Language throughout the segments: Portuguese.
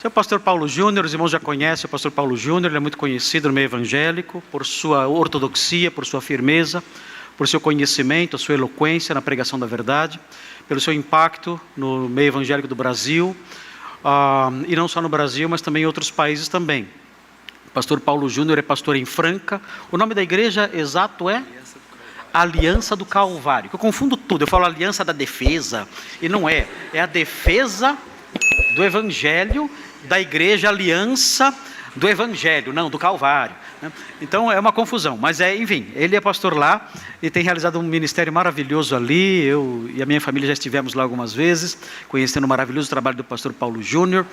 Então, o pastor Paulo Júnior, os irmãos já conhecem o pastor Paulo Júnior, ele é muito conhecido no meio evangélico por sua ortodoxia, por sua firmeza, por seu conhecimento, a sua eloquência na pregação da verdade, pelo seu impacto no meio evangélico do Brasil, e não só no Brasil, mas também em outros países também. O pastor Paulo Júnior é pastor em Franca. O nome da igreja exato é Aliança do Calvário. Eu confundo tudo, eu falo Aliança da Defesa, e não é, é a defesa do Evangelho da igreja Aliança do Evangelho, não, do Calvário. Então é uma confusão, mas enfim, ele é pastor lá e tem realizado um ministério maravilhoso ali. Eu e a minha família já estivemos lá algumas vezes, conhecendo o maravilhoso trabalho do pastor Paulo Júnior,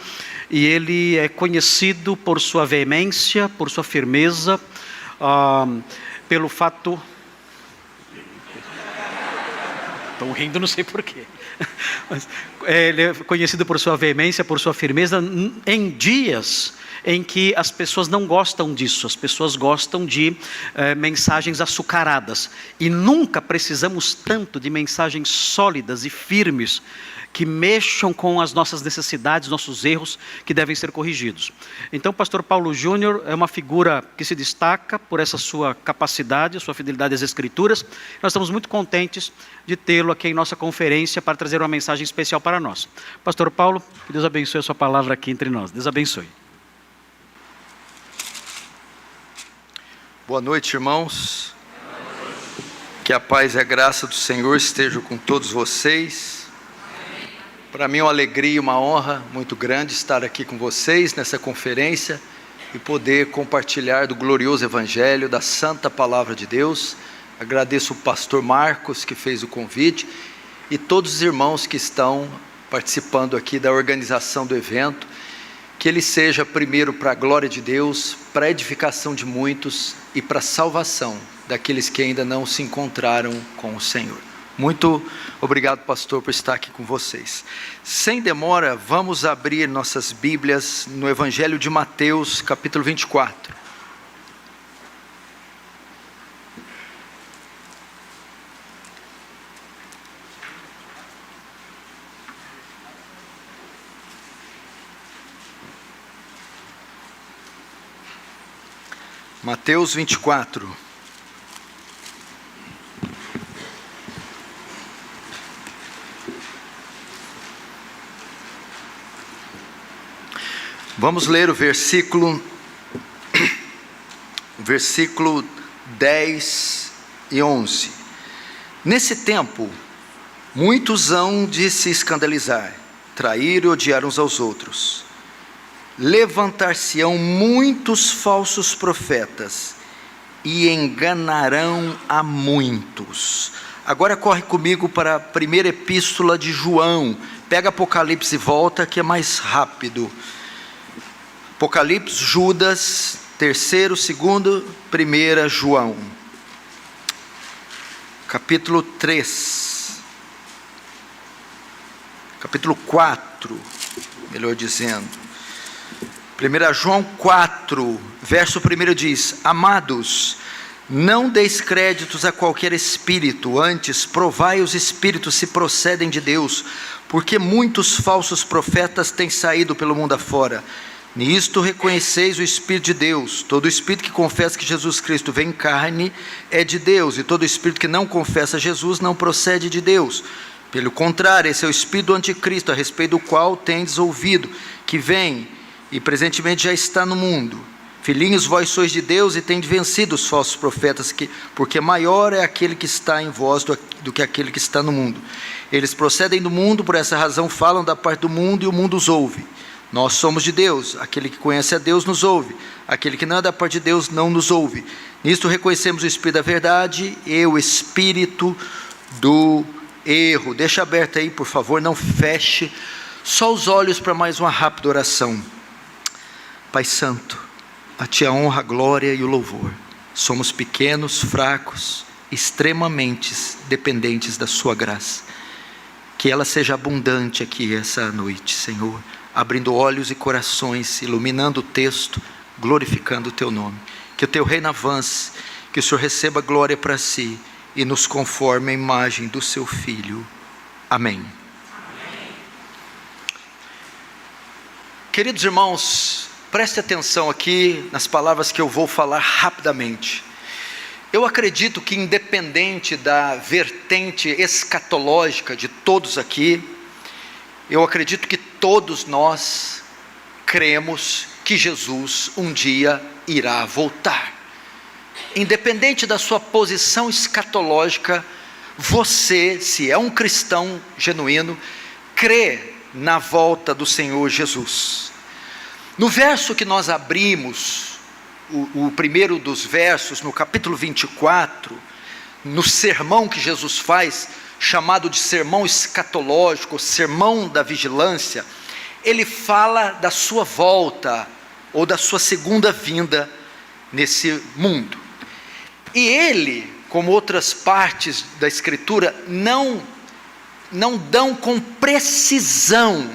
e ele é conhecido por sua veemência, por sua firmeza, pelo fato... Estão rindo, não sei porquê. Mas, ele é conhecido por sua veemência, por sua firmeza, em dias em que as pessoas não gostam disso. As pessoas gostam de mensagens açucaradas. E nunca precisamos tanto de mensagens sólidas e firmes, que mexam com as nossas necessidades, nossos erros, que devem ser corrigidos. Então, o pastor Paulo Júnior é uma figura que se destaca por essa sua capacidade, sua fidelidade às Escrituras. Nós estamos muito contentes de tê-lo aqui em nossa conferência para trazer uma mensagem especial para nós. Pastor Paulo, que Deus abençoe a sua palavra aqui entre nós. Deus abençoe. Boa noite, irmãos. Que a paz e a graça do Senhor estejam com todos vocês. Para mim é uma alegria e uma honra muito grande estar aqui com vocês nessa conferência e poder compartilhar do glorioso Evangelho, da santa palavra de Deus. Agradeço o pastor Marcos que fez o convite e todos os irmãos que estão participando aqui da organização do evento. Que ele seja primeiro para a glória de Deus, para a edificação de muitos e para a salvação daqueles que ainda não se encontraram com o Senhor. Muito obrigado, pastor, por estar aqui com vocês. Sem demora, vamos abrir nossas Bíblias no Evangelho de Mateus, capítulo 24. Mateus 24. Vamos ler o versículo 10 e 11. Nesse tempo, muitos hão de se escandalizar, trair e odiar uns aos outros. Levantar-se-ão muitos falsos profetas e enganarão a muitos. Agora corre comigo para a primeira epístola de João. Pega Apocalipse e volta, que é mais rápido. Apocalipse, Judas, 3º, 2º, 1 João. Capítulo 3. Capítulo 4, melhor dizendo. 1 João 4, verso 1 diz: Amados, não deis créditos a qualquer espírito, antes provai os espíritos se procedem de Deus, porque muitos falsos profetas têm saído pelo mundo afora. Nisto reconheceis o Espírito de Deus. Todo espírito que confessa que Jesus Cristo vem em carne é de Deus, e todo espírito que não confessa Jesus não procede de Deus. Pelo contrário, esse é o espírito do anticristo, a respeito do qual tendes ouvido, que vem e presentemente já está no mundo. Filhinhos, vós sois de Deus e tendes vencido os falsos profetas, porque maior é aquele que está em vós do que aquele que está no mundo. Eles procedem do mundo, por essa razão falam da parte do mundo e o mundo os ouve. Nós somos de Deus, aquele que conhece a Deus nos ouve, aquele que não é da parte de Deus não nos ouve. Nisto reconhecemos o Espírito da verdade e o Espírito do erro. Deixa aberto aí, por favor, não feche, só os olhos para mais uma rápida oração. Pai Santo, a Ti a honra, a glória e o louvor. Somos pequenos, fracos, extremamente dependentes da Sua graça. Que ela seja abundante aqui essa noite, Senhor, abrindo olhos e corações, iluminando o texto, glorificando o Teu nome. Que o Teu reino avance, que o Senhor receba glória para si e nos conforme a imagem do Seu Filho. Amém. Queridos irmãos, preste atenção aqui nas palavras que eu vou falar rapidamente. Eu acredito que, independente da vertente escatológica de todos aqui, eu acredito que todos nós cremos que Jesus um dia irá voltar. Independente da sua posição escatológica, você, se é um cristão genuíno, crê na volta do Senhor Jesus. No verso que nós abrimos, o primeiro dos versos, no capítulo 24, no sermão que Jesus faz, chamado de sermão escatológico, sermão da vigilância, ele fala da sua volta, ou da sua segunda vinda nesse mundo. E ele, como outras partes da Escritura, não dão com precisão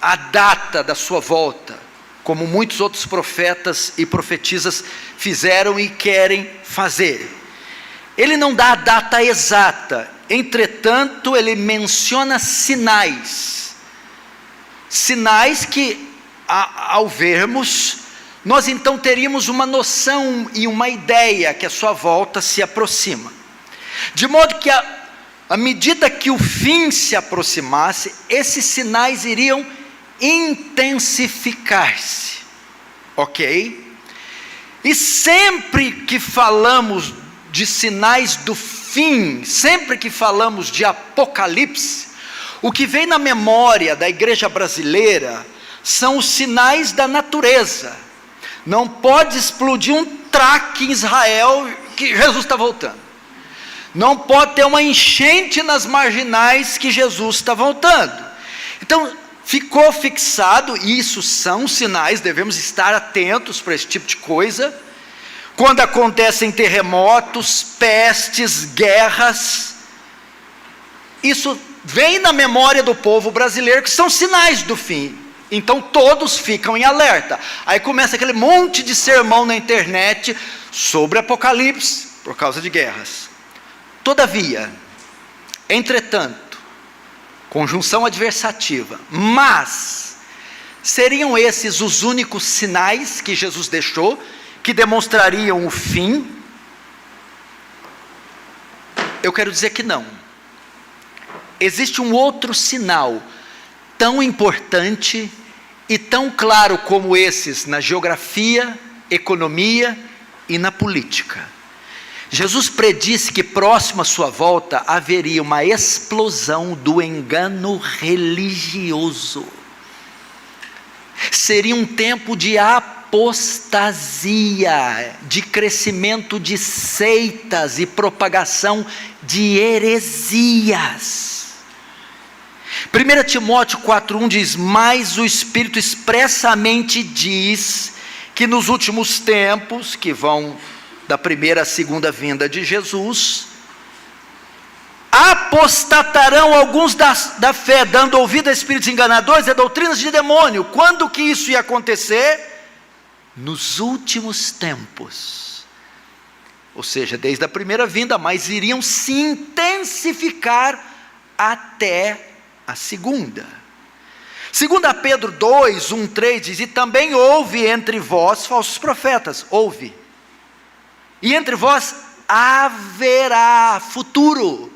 a data da sua volta, como muitos outros profetas e profetisas fizeram e querem fazer. Ele não dá a data exata, entretanto ele menciona sinais que ao vermos, nós então teríamos uma noção e uma ideia que a sua volta se aproxima, de modo que à medida que o fim se aproximasse, esses sinais iriam intensificar-se, ok? E sempre que falamos de sinais do fim, sempre que falamos de Apocalipse, o que vem na memória da igreja brasileira são os sinais da natureza. Não pode explodir um traque em Israel que Jesus está voltando. Não pode ter uma enchente nas marginais que Jesus está voltando. Então, ficou fixado, e isso são sinais, devemos estar atentos para esse tipo de coisa. Quando acontecem terremotos, pestes, guerras, isso vem na memória do povo brasileiro, que são sinais do fim. Então todos ficam em alerta. Aí começa aquele monte de sermão na internet sobre Apocalipse, por causa de guerras. Todavia, entretanto, conjunção adversativa, mas seriam esses os únicos sinais que Jesus deixou, que demonstrariam o fim? Eu quero dizer que não. Existe um outro sinal, tão importante e tão claro como esses na geografia, economia e na política. Jesus predisse que próximo à sua volta haveria uma explosão do engano religioso. Seria um tempo de apostasia, de crescimento de seitas e propagação de heresias. 1 Timóteo 4,1 diz: mas o Espírito expressamente diz que nos últimos tempos, que vão da primeira à segunda vinda de Jesus, apostatarão alguns da fé, dando ouvido a espíritos enganadores e a doutrinas de demônio. Quando que isso ia acontecer? Nos últimos tempos, ou seja, desde a primeira vinda, mas iriam se intensificar até a segunda. 2 Pedro 2, 1, 3 diz: e também houve entre vós falsos profetas, houve, e entre vós haverá, futuro,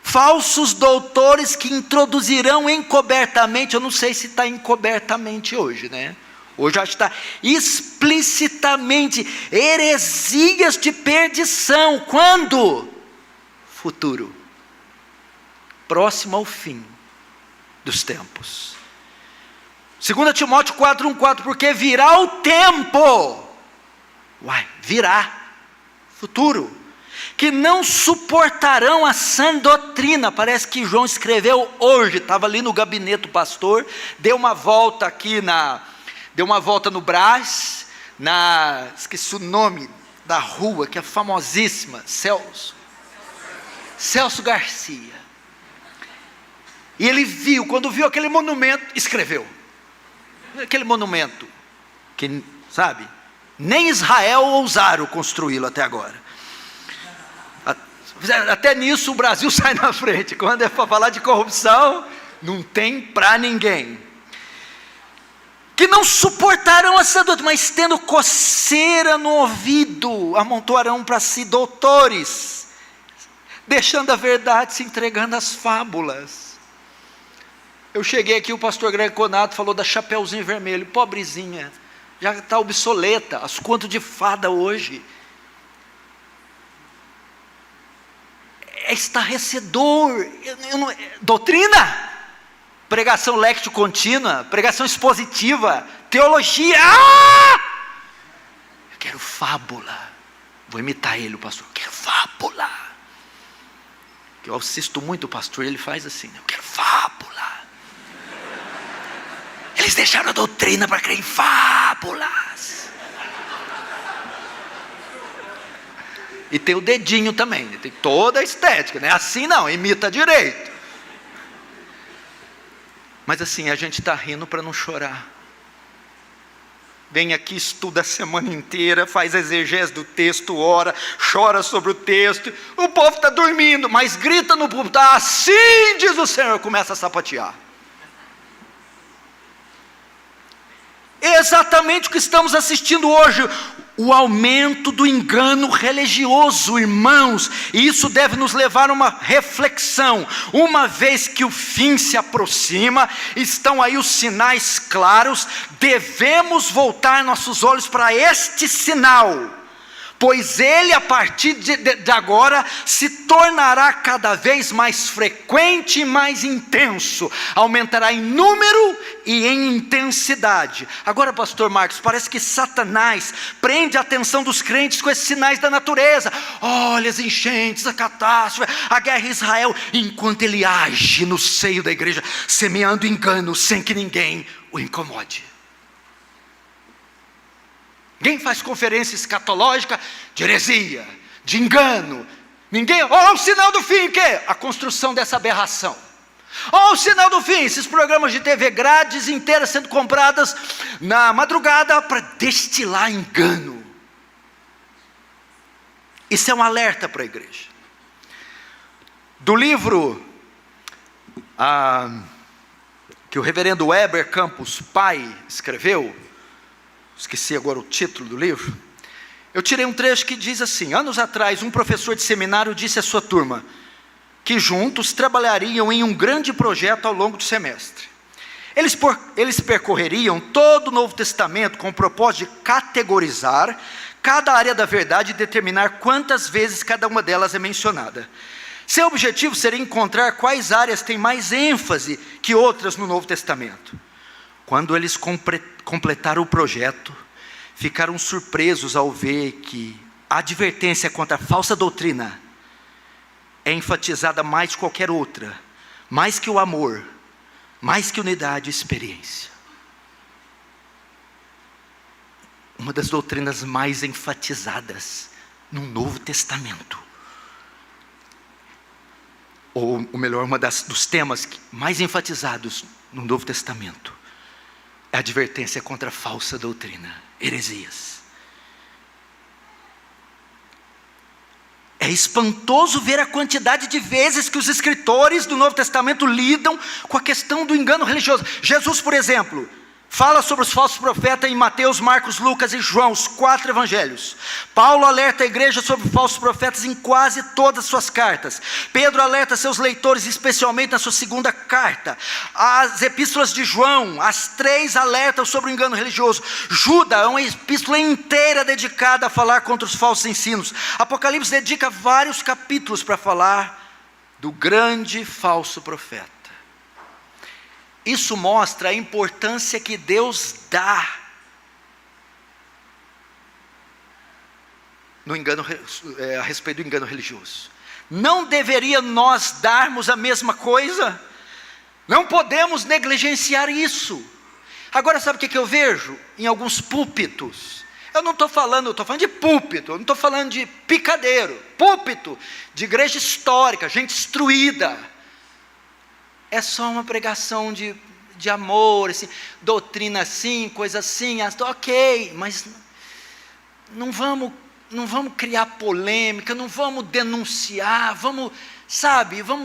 falsos doutores que introduzirão encobertamente. Eu não sei se está encobertamente hoje, né? Hoje acho que está explicitamente, heresias de perdição. Quando? Futuro, próximo ao fim dos tempos. 2 Timóteo 4, 1, 4, porque virá o tempo, virá, futuro, que não suportarão a sã doutrina. Parece que João escreveu hoje, estava ali no gabinete do pastor, deu uma volta aqui deu uma volta no Brás, esqueci o nome da rua, que é famosíssima, Celso Garcia, e ele viu, quando viu aquele monumento, escreveu, aquele monumento, que sabe, nem Israel ousaram construí-lo até agora. Até nisso o Brasil sai na frente. Quando é para falar de corrupção, não tem para ninguém. que não suportarão essa doutrina, mas tendo coceira no ouvido, amontoarão para si doutores, deixando a verdade, se entregando às fábulas. Eu cheguei aqui, o pastor Greg Conato falou da Chapeuzinho Vermelho, pobrezinha, já está obsoleta, as contos de fada hoje. É estarrecedor. Doutrina, pregação lectio contínua, pregação expositiva, teologia. Eu quero fábula. Vou imitar ele, o pastor. Eu quero fábula. Eu assisto muito o pastor, ele faz assim: eu quero fábula. Eles deixaram a doutrina para crer em fábulas. E tem o dedinho também, tem toda a estética, não é assim não, imita direito. Mas assim, a gente está rindo para não chorar. Vem aqui, estuda a semana inteira, faz exegese do texto, ora, chora sobre o texto. O povo está dormindo, mas grita no púlpito: assim diz o Senhor, começa a sapatear. É exatamente o que estamos assistindo hoje, o aumento do engano religioso, irmãos, e isso deve nos levar a uma reflexão. Uma vez que o fim se aproxima, estão aí os sinais claros, devemos voltar nossos olhos para este sinal, pois ele a partir de agora se tornará cada vez mais frequente e mais intenso, aumentará em número e em intensidade. Agora, pastor Marcos, parece que Satanás prende a atenção dos crentes com esses sinais da natureza. Olha as enchentes, a catástrofe, a guerra em Israel, enquanto ele age no seio da igreja, semeando engano sem que ninguém o incomode. Ninguém faz conferência escatológica de heresia, de engano. Ninguém, o sinal do fim, que é a construção dessa aberração. O sinal do fim, esses programas de TV, grades inteiras sendo compradas na madrugada para destilar engano. Isso é um alerta para a igreja. Do livro que o reverendo Weber Campos Pai escreveu, esqueci agora o título do livro, eu tirei um trecho que diz assim: anos atrás, um professor de seminário disse à sua turma que juntos trabalhariam em um grande projeto ao longo do semestre. Eles percorreriam todo o Novo Testamento com o propósito de categorizar cada área da verdade e determinar quantas vezes cada uma delas é mencionada. Seu objetivo seria encontrar quais áreas têm mais ênfase que outras no Novo Testamento. Quando eles completaram o projeto, ficaram surpresos ao ver que a advertência contra a falsa doutrina é enfatizada mais que qualquer outra, mais que o amor, mais que unidade e experiência. Uma das doutrinas mais enfatizadas no Novo Testamento, ou melhor, dos temas mais enfatizados no Novo Testamento, é a advertência contra a falsa doutrina, heresias. É espantoso ver a quantidade de vezes que os escritores do Novo Testamento lidam com a questão do engano religioso. Jesus, por exemplo, fala sobre os falsos profetas em Mateus, Marcos, Lucas e João, os 4 evangelhos. Paulo alerta a igreja sobre falsos profetas em quase todas as suas cartas. Pedro alerta seus leitores, especialmente na sua 2ª carta. As epístolas de João, as 3 alertam sobre o engano religioso. Judas é uma epístola inteira dedicada a falar contra os falsos ensinos. Apocalipse dedica vários capítulos para falar do grande falso profeta. Isso mostra a importância que Deus dá no engano, a respeito do engano religioso. Não deveria nós darmos a mesma coisa? Não podemos negligenciar isso. Agora, sabe o que eu vejo em alguns púlpitos? Eu estou falando de púlpito, eu não estou falando de picadeiro. Púlpito de igreja histórica, gente instruída. É só uma pregação de amor, assim, doutrina assim, coisa assim, ok, mas não vamos criar polêmica, não vamos denunciar, vamos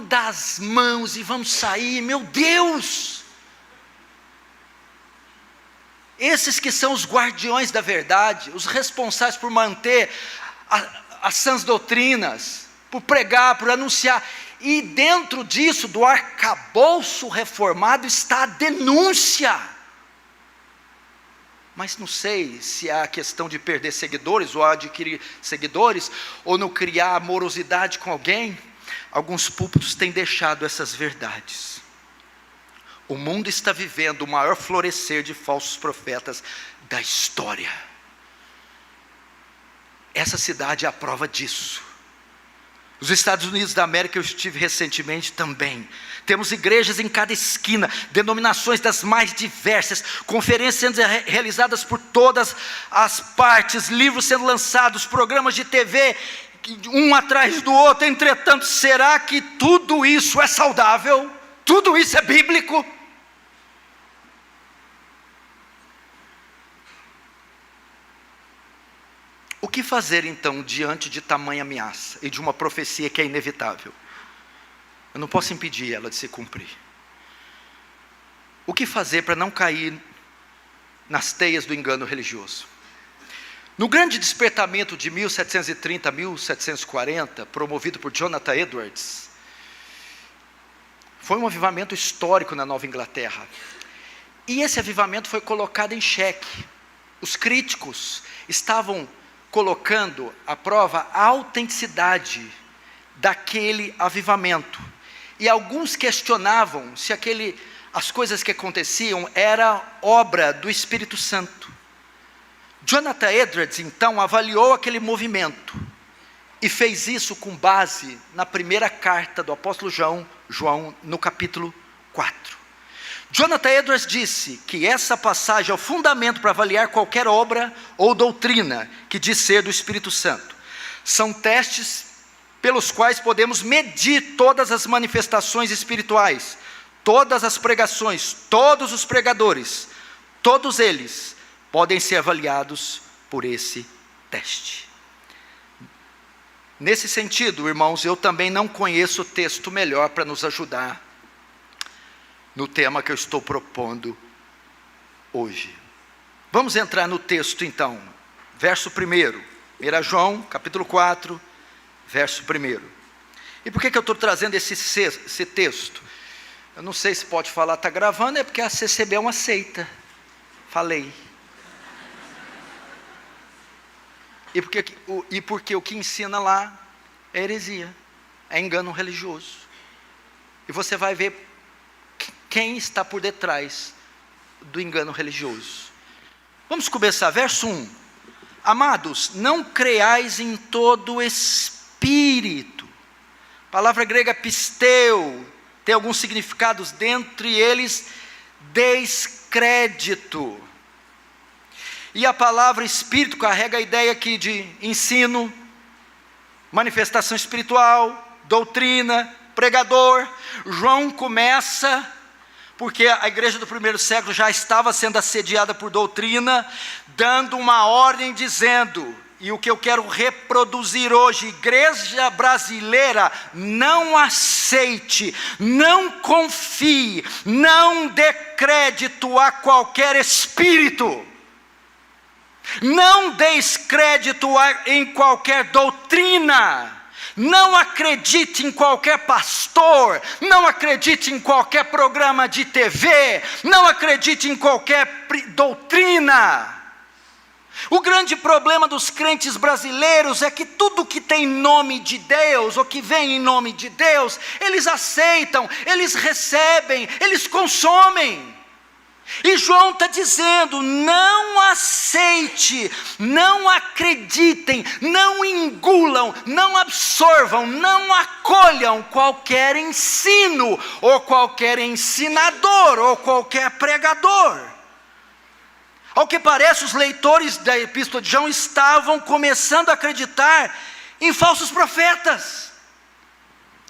dar as mãos e vamos sair. Meu Deus! Esses que são os guardiões da verdade, os responsáveis por manter as sãs doutrinas, por pregar, por anunciar. E dentro disso, do arcabouço reformado, está a denúncia. Mas não sei se é a questão de perder seguidores, ou adquirir seguidores, ou não criar amorosidade com alguém. Alguns púlpitos têm deixado essas verdades. O mundo está vivendo o maior florescer de falsos profetas da história. Essa cidade é a prova disso. Os Estados Unidos da América, eu estive recentemente também. Temos igrejas em cada esquina, denominações das mais diversas, conferências sendo realizadas por todas as partes, livros sendo lançados, programas de TV, um atrás do outro. Entretanto, será que tudo isso é saudável? Tudo isso é bíblico? O que fazer então diante de tamanha ameaça e de uma profecia que é inevitável? Eu não posso impedir ela de se cumprir. O que fazer para não cair nas teias do engano religioso? No grande despertamento de 1730 a 1740, promovido por Jonathan Edwards, foi um avivamento histórico na Nova Inglaterra. E esse avivamento foi colocado em xeque. Os críticos estavam colocando à prova a autenticidade daquele avivamento. E alguns questionavam se as coisas que aconteciam era obra do Espírito Santo. Jonathan Edwards, então, avaliou aquele movimento e fez isso com base na primeira carta do apóstolo João, no capítulo 4. Jonathan Edwards disse que essa passagem é o fundamento para avaliar qualquer obra ou doutrina que diz ser do Espírito Santo. São testes pelos quais podemos medir todas as manifestações espirituais, todas as pregações, todos os pregadores, todos eles podem ser avaliados por esse teste. Nesse sentido, irmãos, eu também não conheço texto melhor para nos ajudar no tema que eu estou propondo hoje. Vamos entrar no texto então, verso 1, 1 João, capítulo 4, verso 1. E por que eu estou trazendo esse texto? Eu não sei se pode falar, está gravando, é porque a CCB é uma seita. Falei. E porque o que ensina lá é heresia, é engano religioso. E você vai ver quem está por detrás do engano religioso. Vamos começar, verso 1. Amados, não creais em todo espírito. A palavra grega pisteu tem alguns significados, dentre eles descrédito. E a palavra espírito carrega a ideia aqui de ensino, manifestação espiritual, doutrina, pregador. João começa, porque a igreja do primeiro século já estava sendo assediada por doutrina, dando uma ordem dizendo, e o que eu quero reproduzir hoje: igreja brasileira, não aceite, não confie, não dê crédito a qualquer espírito, não deis crédito em qualquer doutrina, não acredite em qualquer pastor, não acredite em qualquer programa de TV, não acredite em qualquer doutrina. O grande problema dos crentes brasileiros é que tudo que tem nome de Deus, ou que vem em nome de Deus, eles aceitam, eles recebem, eles consomem. E João está dizendo: não aceite, não acreditem, não engulam, não absorvam, não acolham qualquer ensino, ou qualquer ensinador, ou qualquer pregador. Ao que parece, os leitores da Epístola de João estavam começando a acreditar em falsos profetas.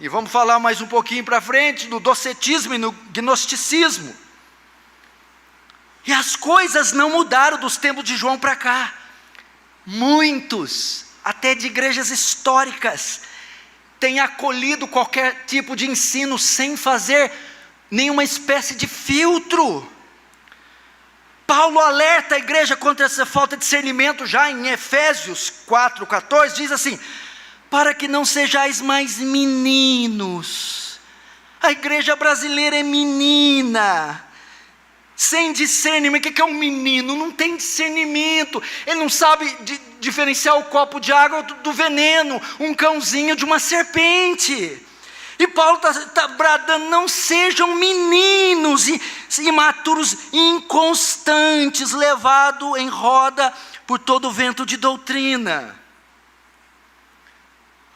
E vamos falar mais um pouquinho para frente do docetismo e no gnosticismo. E as coisas não mudaram dos tempos de João para cá. Muitos, até de igrejas históricas, têm acolhido qualquer tipo de ensino sem fazer nenhuma espécie de filtro. Paulo alerta a igreja contra essa falta de discernimento, já em Efésios 4,14, diz assim: para que não sejais mais meninos. A igreja brasileira é menina, sem discernimento. O que é um menino? Não tem discernimento, ele não sabe diferenciar o copo de água do veneno, um cãozinho de uma serpente. E Paulo está bradando: não sejam meninos imaturos, inconstantes, levados em roda por todo o vento de doutrina.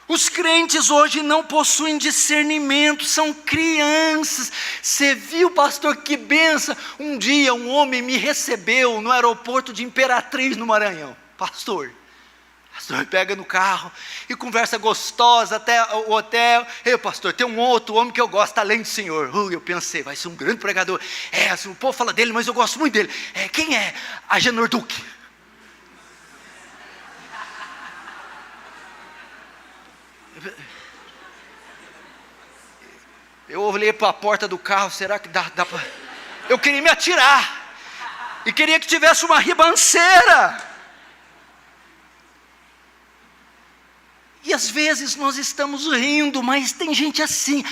Os crentes hoje não possuem discernimento, são crianças. Você viu, pastor, que benção? Um dia um homem me recebeu no aeroporto de Imperatriz, no Maranhão. Pastor me pega no carro e conversa gostosa até o hotel. Ei, pastor, tem um outro homem que eu gosto além do senhor. Eu pensei, vai ser um grande pregador. Assim, o povo fala dele, mas eu gosto muito dele. Quem é? Agenor Duque. Eu olhei para a porta do carro, será que dá para... Eu queria me atirar, e queria que tivesse uma ribanceira. E às vezes nós estamos rindo, mas tem gente assim: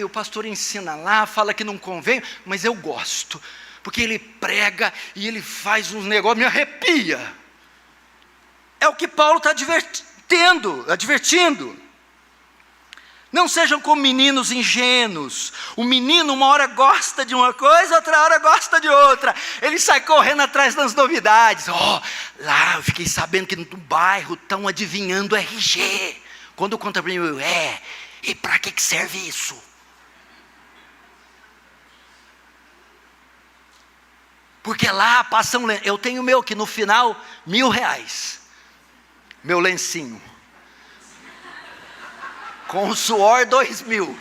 o pastor ensina lá, fala que não convém, mas eu gosto, porque ele prega e ele faz uns negócios, me arrepia. É o que Paulo está advertindo. Não sejam como meninos ingênuos. O menino uma hora gosta de uma coisa, outra hora gosta de outra. Ele sai correndo atrás das novidades. Lá eu fiquei sabendo que no bairro estão adivinhando RG. Quando conta para mim, e para que serve isso? Porque lá passa eu tenho meu que no final R$1.000. Meu lencinho. Com o suor 2.000. O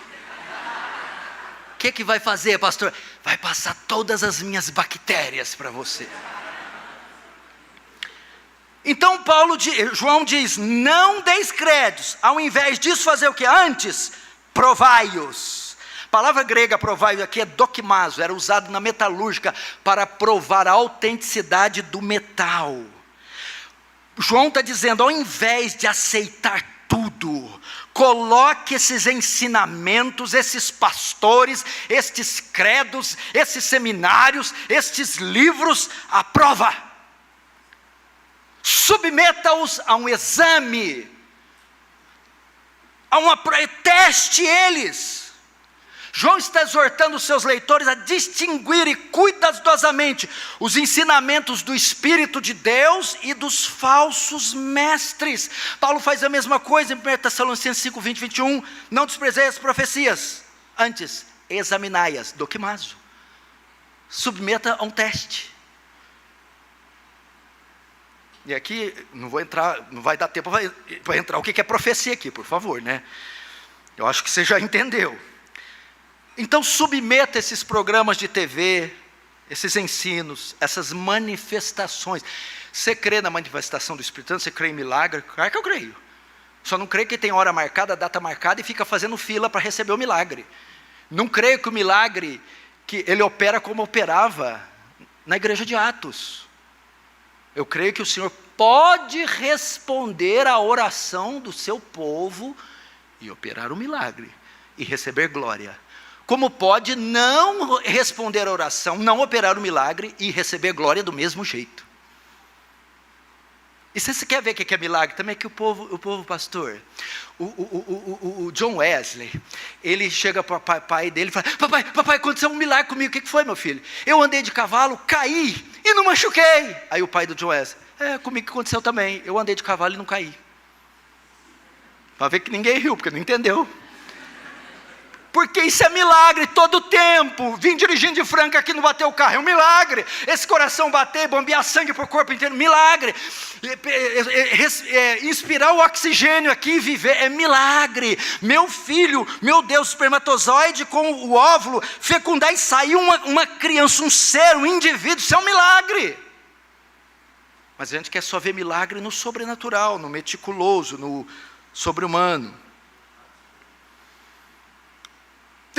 que vai fazer, pastor? Vai passar todas as minhas bactérias para você. Então João diz: não deis créditos. Ao invés disso, fazer o que? Antes, provai-os. A palavra grega provai aqui é dokimazo. Era usado na metalúrgica para provar a autenticidade do metal. João está dizendo: ao invés de aceitar tudo, coloque esses ensinamentos, esses pastores, estes credos, esses seminários, estes livros à prova. Submeta-os a um exame, teste eles. João está exortando os seus leitores a distinguirem cuidadosamente os ensinamentos do Espírito de Deus e dos falsos mestres. Paulo faz a mesma coisa em 1 Tessalonicenses 5, 20, 21. Não desprezeis as profecias, antes examinai-as, dokimazo. Submeta a um teste. E aqui não vai dar tempo para entrar o que é profecia aqui, por favor, né? Eu acho que você já entendeu. Então submeta esses programas de TV, esses ensinos, essas manifestações. Você crê na manifestação do Espírito Santo? Você crê em milagre? Claro que eu creio. Só não creio que tem hora marcada, data marcada e fica fazendo fila para receber o milagre. Não creio que o milagre, que ele opera como operava na igreja de Atos. Eu creio que o Senhor pode responder à oração do seu povo e operar o milagre e receber glória. Como pode não responder a oração, não operar o milagre e receber glória do mesmo jeito. E se você quer ver o que é milagre, também é que o povo pastor, o John Wesley, ele chega para o pai dele e fala: papai, aconteceu um milagre comigo. O que foi, meu filho? Eu andei de cavalo, caí e não machuquei. Aí o pai do John Wesley: comigo que aconteceu também, eu andei de cavalo e não caí. Para ver que ninguém riu, porque não entendeu. Porque isso é milagre todo o tempo. Vim dirigindo de Franca aqui, não bateu o carro, é um milagre. Esse coração bater, bombear sangue para o corpo inteiro, milagre. Inspirar o oxigênio aqui e viver, é milagre. Meu filho, meu Deus, espermatozoide com o óvulo, fecundar e sair uma criança, um ser, um indivíduo, isso é um milagre. Mas a gente quer só ver milagre no sobrenatural, no meticuloso, no sobre-humano.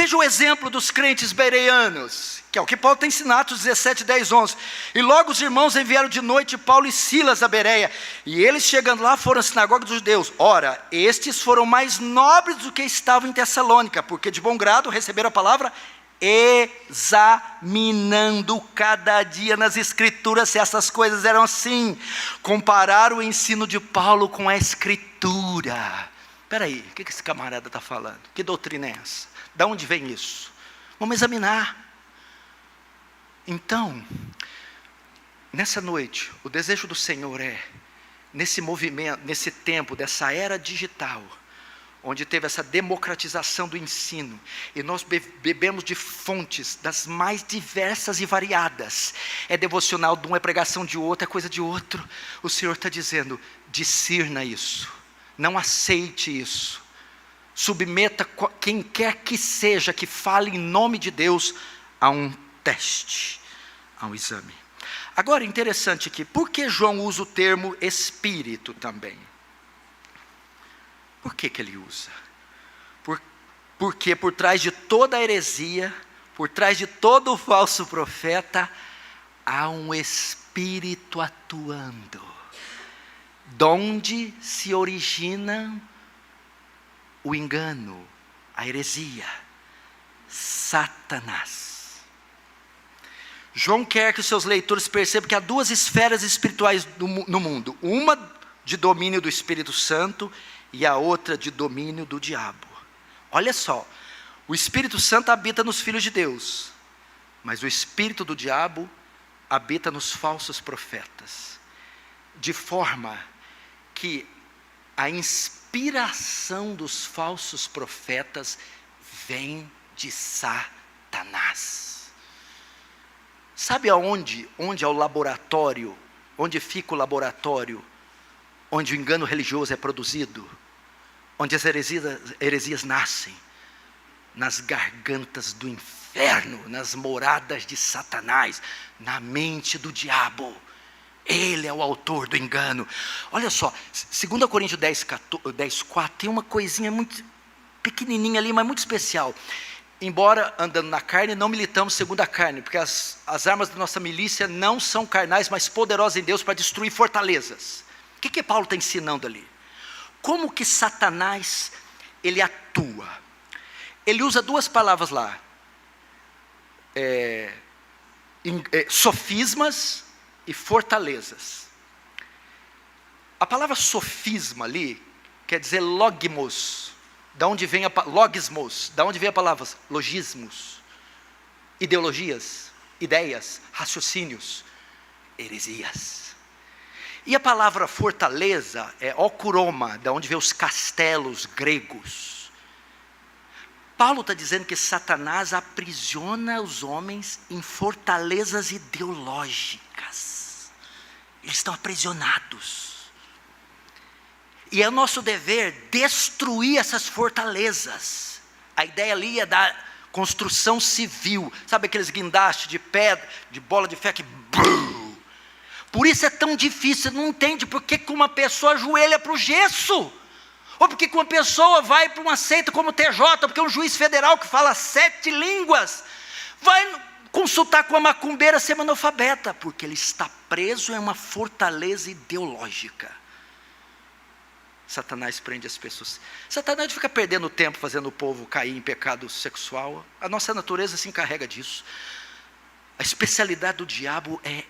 Veja o exemplo dos crentes bereanos, que é o que Paulo tem ensinado, Atos 17, 10, 11. E logo os irmãos enviaram de noite Paulo e Silas a Bereia, e eles chegando lá foram à sinagoga dos judeus. Ora, estes foram mais nobres do que estavam em Tessalônica, porque de bom grado receberam a palavra, examinando cada dia nas escrituras se essas coisas eram assim. Compararam o ensino de Paulo com a escritura. Espera aí, o que esse camarada está falando? Que doutrina é essa? Da onde vem isso? Vamos examinar. Então, nessa noite, o desejo do Senhor é, nesse movimento, nesse tempo dessa era digital, onde teve essa democratização do ensino, e nós bebemos de fontes das mais diversas e variadas, é devocional de um, é pregação de outro, é coisa de outro. O Senhor está dizendo, discirna isso, não aceite isso, submeta quem quer que seja, que fale em nome de Deus, a um teste, a um exame. Agora, interessante aqui, por que João usa o termo Espírito também? Por que ele usa? Porque por trás de toda a heresia, por trás de todo o falso profeta, há um Espírito atuando, donde se origina o engano, a heresia, Satanás. João quer que os seus leitores percebam que há duas esferas espirituais no mundo, uma de domínio do Espírito Santo e a outra de domínio do diabo. Olha só, o Espírito Santo habita nos filhos de Deus, mas o espírito do diabo habita nos falsos profetas, de forma que a inspiração dos falsos profetas vem de Satanás. Sabe aonde? Onde é o laboratório? Onde fica o laboratório? Onde o engano religioso é produzido? Onde as heresias nascem? Nas gargantas do inferno, nas moradas de Satanás, na mente do diabo. Ele é o autor do engano. Olha só, 2 Coríntios 10, 4, tem uma coisinha muito pequenininha ali, mas muito especial. Embora andando na carne, não militamos segundo a carne, porque as armas da nossa milícia não são carnais, mas poderosas em Deus para destruir fortalezas. O que Paulo está ensinando ali? Como que Satanás, ele atua? Ele usa duas palavras lá, sofismas e fortalezas. A palavra sofisma ali, quer dizer logmos, da onde vem logismos, da onde vem a palavra logismos, ideologias, ideias, raciocínios, heresias. E a palavra fortaleza é okuroma, da onde vem os castelos gregos. Paulo está dizendo que Satanás aprisiona os homens em fortalezas ideológicas. Eles estão aprisionados. E é o nosso dever destruir essas fortalezas. A ideia ali é da construção civil. Sabe aqueles guindastes de pedra, de bola de ferro que... Por isso é tão difícil, não entende por que uma pessoa ajoelha para o gesso. Ou porque uma pessoa vai para uma seita como o TJ, porque um juiz federal que fala 7 línguas, vai consultar com a macumbeira semi-analfabeta, porque ele está preso em uma fortaleza ideológica. Satanás prende as pessoas. Satanás fica perdendo tempo fazendo o povo cair em pecado sexual. A nossa natureza se encarrega disso. A especialidade do diabo é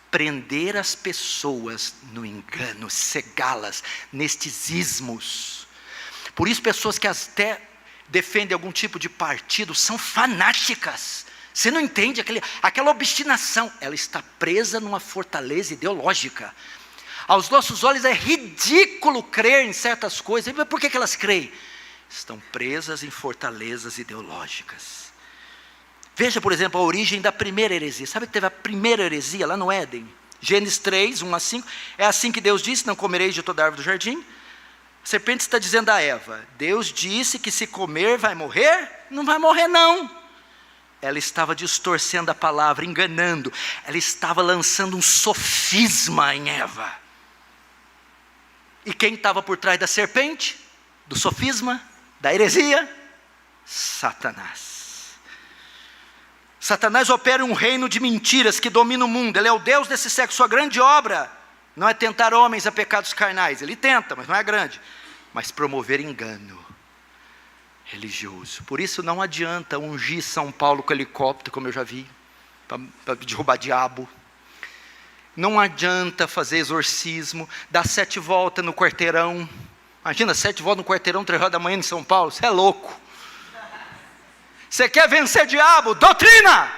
prender as pessoas no engano, cegá-las nestes ismos. Por isso pessoas que até defendem algum tipo de partido são fanáticas. Você não entende aquela obstinação. Ela está presa numa fortaleza ideológica. Aos nossos olhos é ridículo crer em certas coisas. Mas por que elas creem? Estão presas em fortalezas ideológicas. Veja, por exemplo, a origem da primeira heresia. Sabe que teve a primeira heresia lá no Éden? Gênesis 3, 1 a 5. É assim que Deus disse, não comereis de toda árvore do jardim. A serpente está dizendo a Eva, Deus disse que se comer vai morrer? Não vai morrer não. Ela estava distorcendo a palavra, enganando. Ela estava lançando um sofisma em Eva. E quem estava por trás da serpente? Do sofisma? Da heresia? Satanás. Satanás opera um reino de mentiras que domina o mundo. Ele é o Deus desse século. Sua grande obra não é tentar homens a pecados carnais. Ele tenta, mas não é grande. Mas promover engano religioso. Por isso não adianta ungir São Paulo com helicóptero, como eu já vi, para derrubar diabo. Não adianta fazer exorcismo, dar 7 voltas no quarteirão. Imagina, 7 voltas no quarteirão, 3 horas da manhã em São Paulo. Você é louco. Você quer vencer diabo? Doutrina!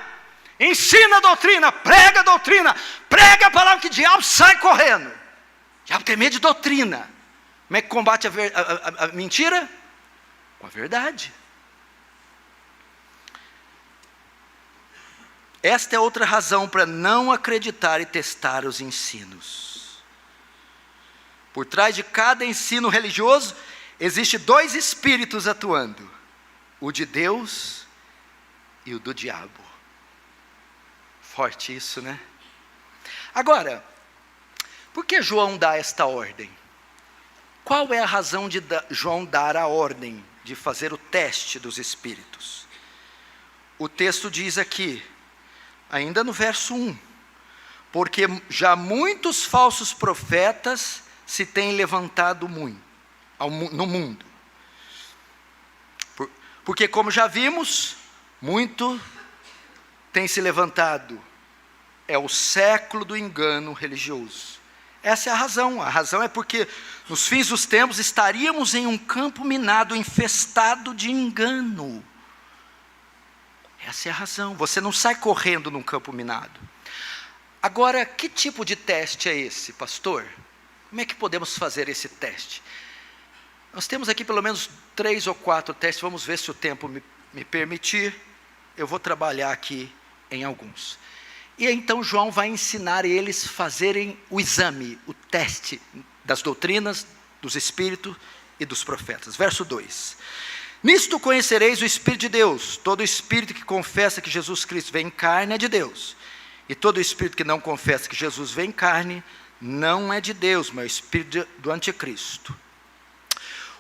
Ensina a doutrina, prega a doutrina, prega a palavra que o diabo sai correndo. O diabo tem medo de doutrina. Como é que combate a mentira? Com a verdade. Esta é outra razão para não acreditar e testar os ensinos. Por trás de cada ensino religioso, existe 2 espíritos atuando: o de Deus e o do diabo. Forte isso, né? Agora, por que João dá esta ordem? Qual é a razão de João dar a ordem de fazer o teste dos espíritos? O texto diz aqui, ainda no verso 1, porque já muitos falsos profetas se têm levantado no mundo. Porque como já vimos, muito tem se levantado. É o século do engano religioso. Essa é a razão. A razão é porque nos fins dos tempos estaríamos em um campo minado, infestado de engano. Essa é a razão. Você não sai correndo num campo minado. Agora, que tipo de teste é esse, pastor? Como é que podemos fazer esse teste? Nós temos aqui pelo menos 3 ou 4 testes. Vamos ver se o tempo me permitir. Eu vou trabalhar aqui em alguns. E então João vai ensinar eles a fazerem o exame, o teste das doutrinas, dos espíritos e dos profetas. Verso 2. Nisto conhecereis o Espírito de Deus. Todo espírito que confessa que Jesus Cristo vem em carne é de Deus. E todo espírito que não confessa que Jesus vem em carne não é de Deus, mas é o espírito do anticristo.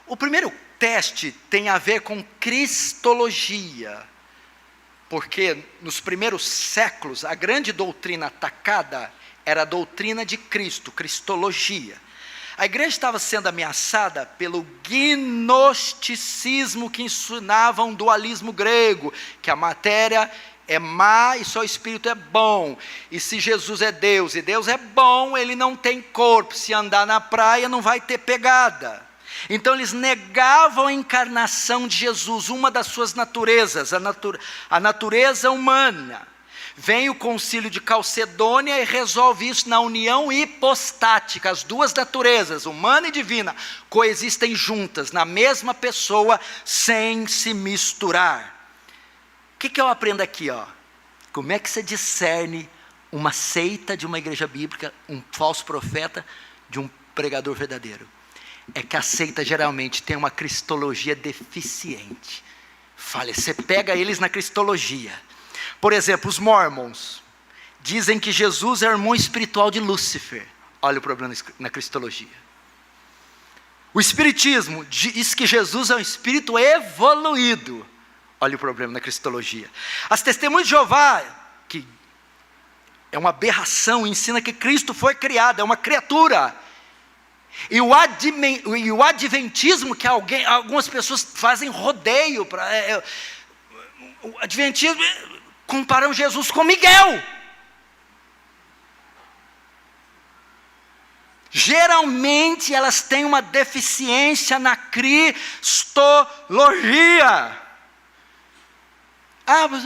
O primeiro teste tem a ver com cristologia. Porque nos primeiros séculos, a grande doutrina atacada era a doutrina de Cristo, cristologia. A igreja estava sendo ameaçada pelo gnosticismo, que ensinava um dualismo grego, que a matéria é má e só o espírito é bom. E se Jesus é Deus e Deus é bom, ele não tem corpo. Se andar na praia não vai ter pegada. Então eles negavam a encarnação de Jesus, uma das suas naturezas, a natureza humana. Vem o concílio de Calcedônia e resolve isso na união hipostática. As 2 naturezas, humana e divina, coexistem juntas, na mesma pessoa, sem se misturar. O que eu aprendo aqui? Como é que você discerne uma seita de uma igreja bíblica, um falso profeta, de um pregador verdadeiro? É que a seita geralmente tem uma cristologia deficiente. Você pega eles na cristologia. Por exemplo, os mormons dizem que Jesus é o irmão espiritual de Lúcifer. Olha o problema na cristologia. O espiritismo diz que Jesus é um espírito evoluído. Olha o problema na cristologia. As testemunhas de Jeová, que é uma aberração, ensina que Cristo foi criado, é uma criatura. E o adventismo, que algumas pessoas fazem rodeio para o adventismo, comparam Jesus com Miguel. Geralmente elas têm uma deficiência na cristologia.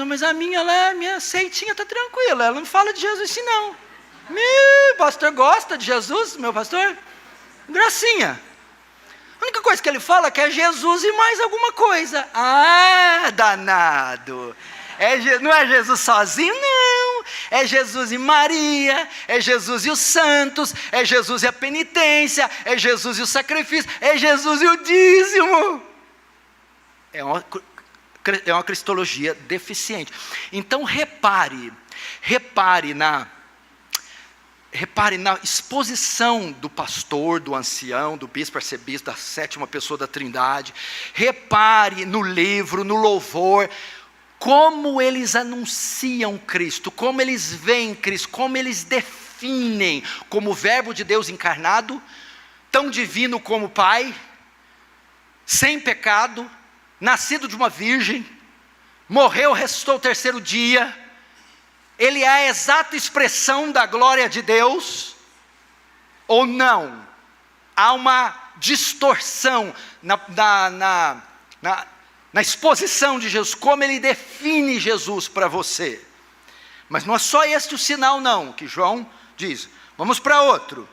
Mas a minha seitinha está tranquila, ela não fala de Jesus assim não. Meu pastor gosta de Jesus, meu pastor? Gracinha. A única coisa que ele fala é que é Jesus e mais alguma coisa. Danado. Não é Jesus sozinho, não. É Jesus e Maria, é Jesus e os santos, é Jesus e a penitência, é Jesus e o sacrifício, é Jesus e o dízimo. É uma cristologia deficiente. Então repare na exposição do pastor, do ancião, do bispo, arcebispo, da 7ª pessoa da Trindade. Repare no livro, no louvor. como eles anunciam Cristo, como eles veem Cristo, como eles definem como o Verbo de Deus encarnado, tão divino como o Pai, sem pecado, nascido de uma virgem, morreu, ressuscitou o terceiro dia, ele é a exata expressão da glória de Deus, ou não? Há uma distorção na exposição de Jesus, como ele define Jesus para você. Mas não é só este o sinal não, que João diz. Vamos para outro.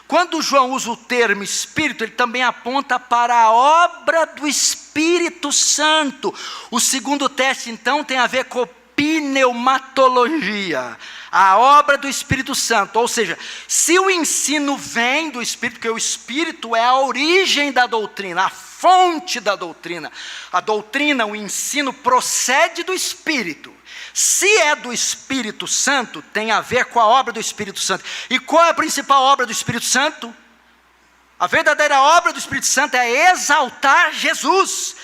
Quando João usa o termo Espírito, ele também aponta para a obra do Espírito Santo. O segundo teste, então, tem a ver com pneumatologia, a obra do Espírito Santo. Ou seja, se o ensino vem do Espírito, porque o Espírito é a origem da doutrina, a fonte da doutrina. A doutrina, o ensino procede do Espírito. Se é do Espírito Santo, tem a ver com a obra do Espírito Santo. E qual é a principal obra do Espírito Santo? A verdadeira obra do Espírito Santo é exaltar Jesus.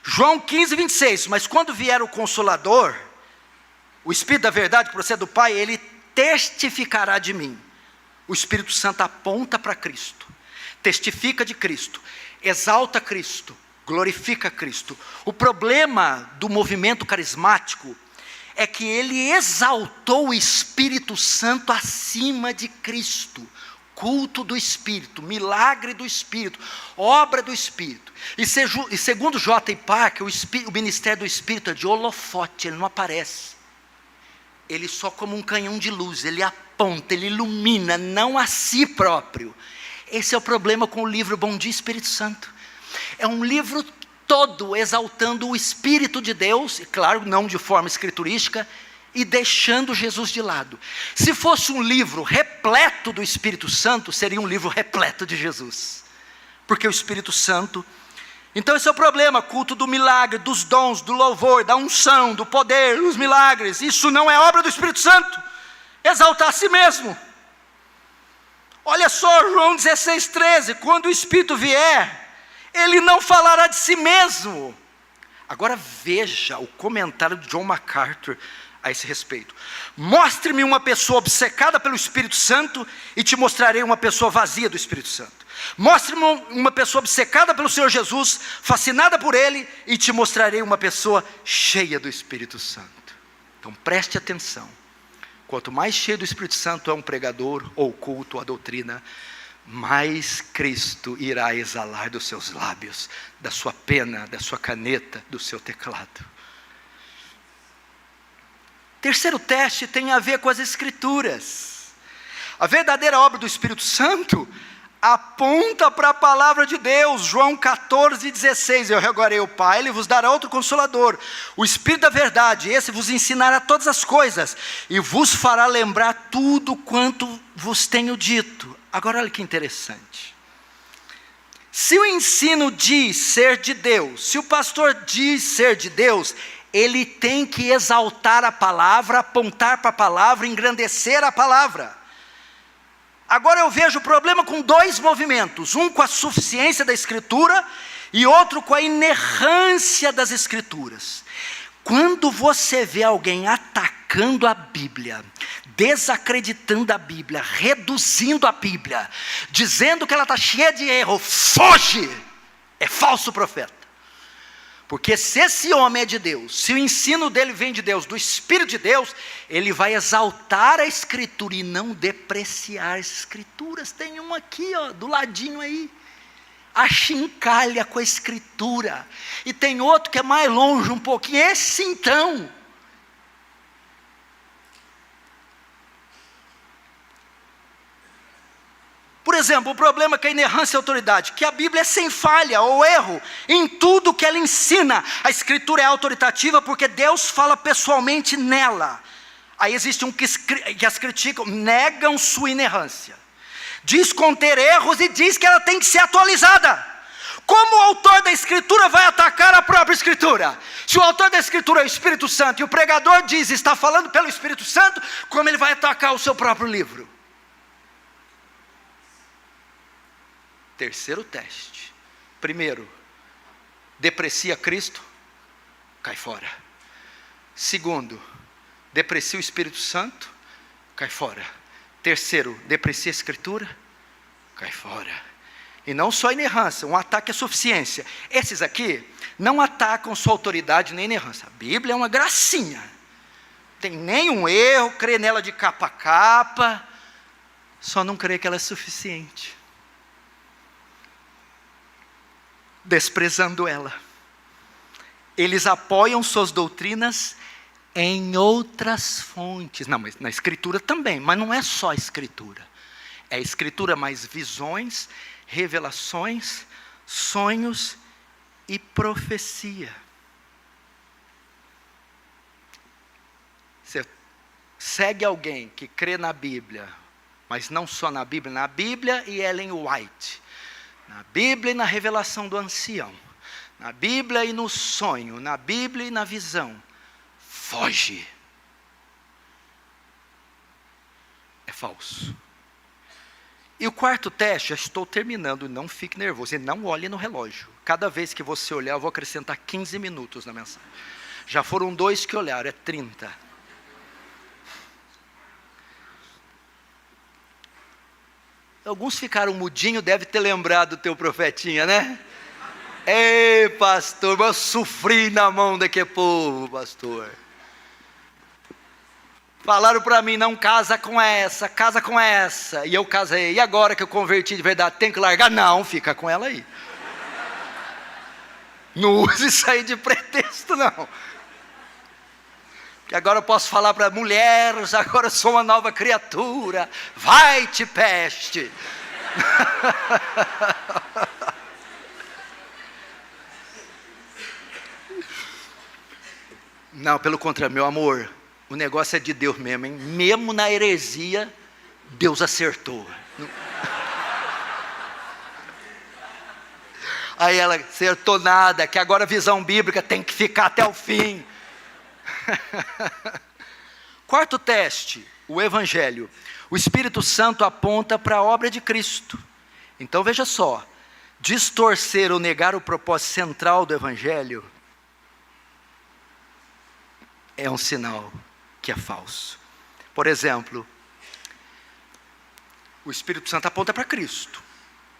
João 15, 26. Mas quando vier o Consolador, o Espírito da verdade que procede do Pai, ele testificará de mim. O Espírito Santo aponta para Cristo, testifica de Cristo, exalta Cristo, glorifica Cristo. O problema do movimento carismático é que ele exaltou o Espírito Santo acima de Cristo. Culto do Espírito, milagre do Espírito, obra do Espírito. E segundo J. Parker, o ministério do Espírito é de holofote, ele não aparece. Ele só como um canhão de luz, ele aponta, ele ilumina, não a si próprio. Esse é o problema com o livro Bom Dia Espírito Santo. É um livro todo exaltando o Espírito de Deus, e claro, não de forma escriturística, e deixando Jesus de lado. Se fosse um livro repleto do Espírito Santo, seria um livro repleto de Jesus, porque o Espírito Santo... Então esse é o problema, culto do milagre, dos dons, do louvor, da unção, do poder, dos milagres. Isso não é obra do Espírito Santo, exaltar a si mesmo. Olha só João 16, 13, quando o Espírito vier, ele não falará de si mesmo. Agora veja o comentário de John MacArthur a esse respeito. Mostre-me uma pessoa obcecada pelo Espírito Santo e te mostrarei uma pessoa vazia do Espírito Santo. Mostre-me uma pessoa obcecada pelo Senhor Jesus, fascinada por Ele, e te mostrarei uma pessoa cheia do Espírito Santo. Então preste atenção. Quanto mais cheio do Espírito Santo é um pregador, ou culto, ou a doutrina, mais Cristo irá exalar dos seus lábios, da sua pena, da sua caneta, do seu teclado. Terceiro teste tem a ver com as Escrituras. A verdadeira obra do Espírito Santo aponta para a palavra de Deus. João 14, 16, eu rogarei ao Pai, Ele vos dará outro Consolador, o Espírito da verdade, esse vos ensinará todas as coisas, e vos fará lembrar tudo quanto vos tenho dito. Agora olha que interessante, se o ensino diz ser de Deus, se o pastor diz ser de Deus, ele tem que exaltar a palavra, apontar para a palavra, engrandecer a palavra. Agora eu vejo o problema com dois movimentos, um com a suficiência da Escritura e outro com a inerrância das Escrituras. Quando você vê alguém atacando a Bíblia, desacreditando a Bíblia, reduzindo a Bíblia, dizendo que ela está cheia de erro, foge, é falso profeta. Porque se esse homem é de Deus, se o ensino dele vem de Deus, do Espírito de Deus, ele vai exaltar a Escritura e não depreciar as Escrituras. Tem um aqui, ó, do ladinho aí, achincalha com a Escritura. E tem outro que é mais longe um pouquinho, esse então. Por exemplo, o problema com a inerrância e a autoridade, que a Bíblia é sem falha ou erro em tudo que ela ensina. A Escritura é autoritativa porque Deus fala pessoalmente nela. Aí existe um que as criticam, negam sua inerrância. Diz conter erros e diz que ela tem que ser atualizada. Como o autor da Escritura vai atacar a própria Escritura? Se o autor da Escritura é o Espírito Santo e o pregador diz está falando pelo Espírito Santo, como ele vai atacar o seu próprio livro? Terceiro teste. Primeiro, deprecia Cristo, cai fora. Segundo, deprecia o Espírito Santo, cai fora. Terceiro, deprecia a Escritura, cai fora. E não só a inerrância, um ataque à suficiência. Esses aqui não atacam sua autoridade nem inerrância. A Bíblia é uma gracinha. Não tem nenhum erro, crê nela de capa a capa, só não crê que ela é suficiente. Desprezando ela. Eles apoiam suas doutrinas em outras fontes. Não, mas na Escritura também, mas não é só a Escritura. É a Escritura mais visões, revelações, sonhos e profecia. Você segue alguém que crê na Bíblia, mas não só na Bíblia e Ellen White, na Bíblia e na revelação do ancião, na Bíblia e no sonho, na Bíblia e na visão, foge. É falso. E o quarto teste, já estou terminando, não fique nervoso, e não olhe no relógio. Cada vez que você olhar, eu vou acrescentar 15 minutos na mensagem. Já foram 2 que olharam, é 30. Alguns ficaram mudinhos, deve ter lembrado do teu profetinha, né? Ei, pastor, eu sofri na mão daquele povo, pastor. Falaram para mim, não casa com essa, casa com essa. E eu casei. E agora que eu converti de verdade, tem que largar? Não, fica com ela aí. Não use isso aí de pretexto, não. Que agora eu posso falar para mulheres, agora eu sou uma nova criatura. Vai-te, peste. Não, pelo contrário, meu amor. O negócio é de Deus mesmo, hein? Mesmo na heresia, Deus acertou. Aí ela acertou nada, que agora a visão bíblica tem que ficar até o fim. Quarto teste, o Evangelho. O Espírito Santo aponta para a obra de Cristo. Então veja só, distorcer ou negar o propósito central do Evangelho é um sinal que é falso. Por exemplo, o Espírito Santo aponta para Cristo,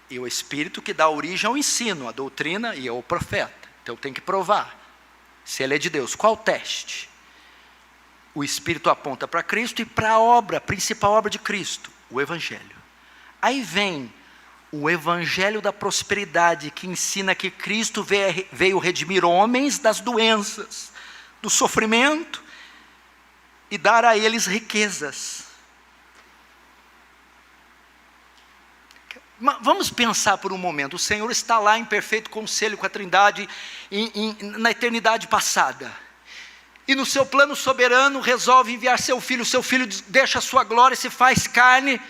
e o Espírito que dá origem ao ensino, à doutrina e ao profeta. Então tem que provar se ele é de Deus. Qual o teste? O Espírito aponta para Cristo e para a obra, a principal obra de Cristo, o Evangelho. Aí vem o Evangelho da prosperidade, que ensina que Cristo veio redimir homens das doenças, do sofrimento, e dar a eles riquezas. Vamos pensar por um momento, o Senhor está lá em perfeito conselho com a Trindade, na eternidade passada, e no seu plano soberano resolve enviar seu filho deixa a sua glória e se faz carne,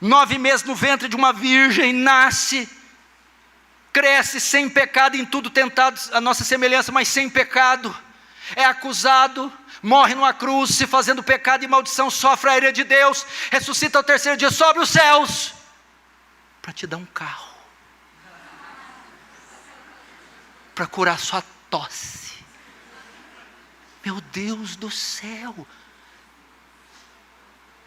9 meses no ventre de uma virgem, nasce, cresce sem pecado, em tudo tentado a nossa semelhança, mas sem pecado, é acusado, morre numa cruz, se fazendo pecado e maldição, sofre a ira de Deus, ressuscita ao terceiro dia, sobe os céus, para te dar um carro, para curar sua tosse. Meu Deus do céu,